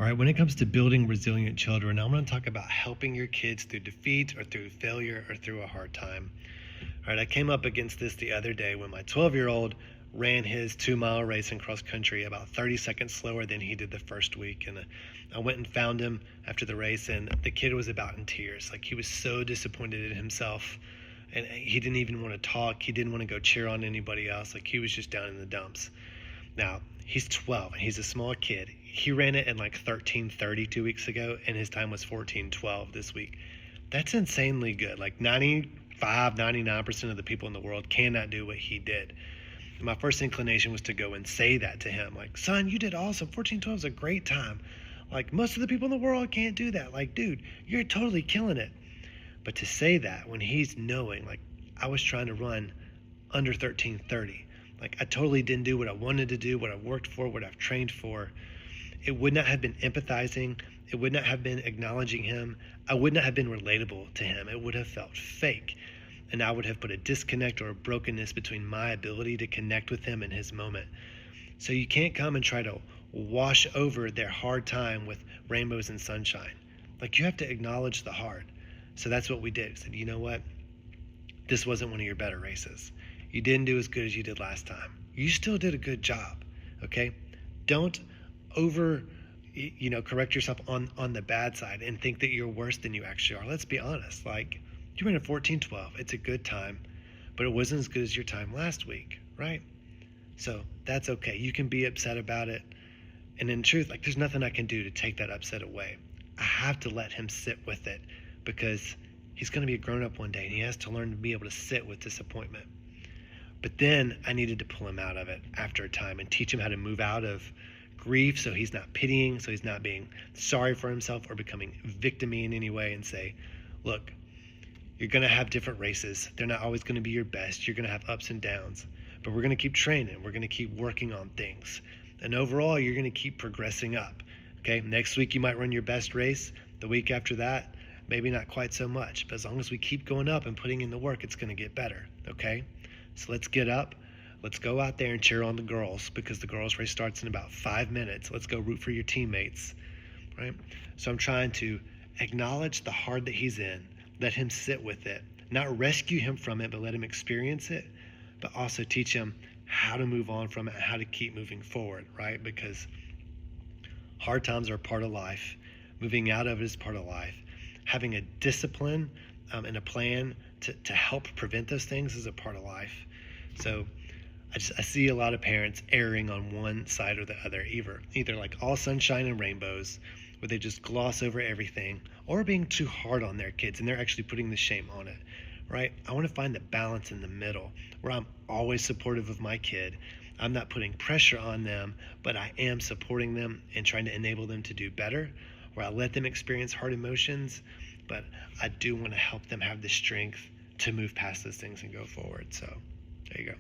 All right, when it comes to building resilient children, I'm going to talk about helping your kids through defeat or through failure or through a hard time. All right, I came up against this the other day when my 12-year-old ran his 2-mile race in cross country about 30 seconds slower than he did the first week. And I went and found him after the race, and the kid was about in tears. Like, he was so disappointed in himself, and he didn't even want to talk. He didn't want to go cheer on anybody else. Like, he was just down in the dumps. Now, he's 12 and he's a small kid. He ran it in like 13:30 2 weeks ago, and his time was 14:12 this week. That's insanely good. Like 99% of the people in the world cannot do what he did. And my first inclination was to go and say that to him. Like, son, you did awesome. 14:12 is a great time. Like, most of the people in the world can't do that. Like, dude, you're totally killing it. But to say that when he's knowing, like, I was trying to run under 13:30. Like, I totally didn't do what I wanted to do, what I worked for, what I've trained for. It would not have been empathizing. It would not have been acknowledging him. I would not have been relatable to him. It would have felt fake. And I would have put a disconnect or a brokenness between my ability to connect with him in his moment. So you can't come and try to wash over their hard time with rainbows and sunshine. Like, you have to acknowledge the hard. So that's what we did. We said, you know what? This wasn't one of your better races. You didn't do as good as you did last time. You still did a good job, okay? Don't correct yourself on the bad side and think that you're worse than you actually are. Let's be honest. Like, you ran a 14:12. It's a good time, but it wasn't as good as your time last week, right? So that's okay. You can be upset about it. And in truth, like, there's nothing I can do to take that upset away. I have to let him sit with it, because he's going to be a grown-up one day, and he has to learn to be able to sit with disappointment. But then I needed to pull him out of it after a time and teach him how to move out of grief, so he's not pitying, so he's not being sorry for himself or becoming victim-y in any way, and say, look, you're going to have different races. They're not always going to be your best. You're going to have ups and downs. But we're going to keep training. We're going to keep working on things. And overall, you're going to keep progressing up. Okay, next week you might run your best race. The week after that, maybe not quite so much. But as long as we keep going up and putting in the work, it's going to get better. Okay? So let's get up. Let's go out there and cheer on the girls, because the girls' race starts in about 5 minutes. Let's go root for your teammates, right? So I'm trying to acknowledge the hard that he's in, let him sit with it, not rescue him from it, but let him experience it, but also teach him how to move on from it and how to keep moving forward, right? Because hard times are a part of life. Moving out of it is part of life. Having a discipline and a plan to help prevent those things is a part of life. So I see a lot of parents erring on one side or the other, either like all sunshine and rainbows, where they just gloss over everything, or being too hard on their kids and they're actually putting the shame on it, right? I want to find the balance in the middle, where I'm always supportive of my kid. I'm not putting pressure on them, but I am supporting them and trying to enable them to do better, where I let them experience hard emotions, but I do want to help them have the strength to move past those things and go forward. So there you go.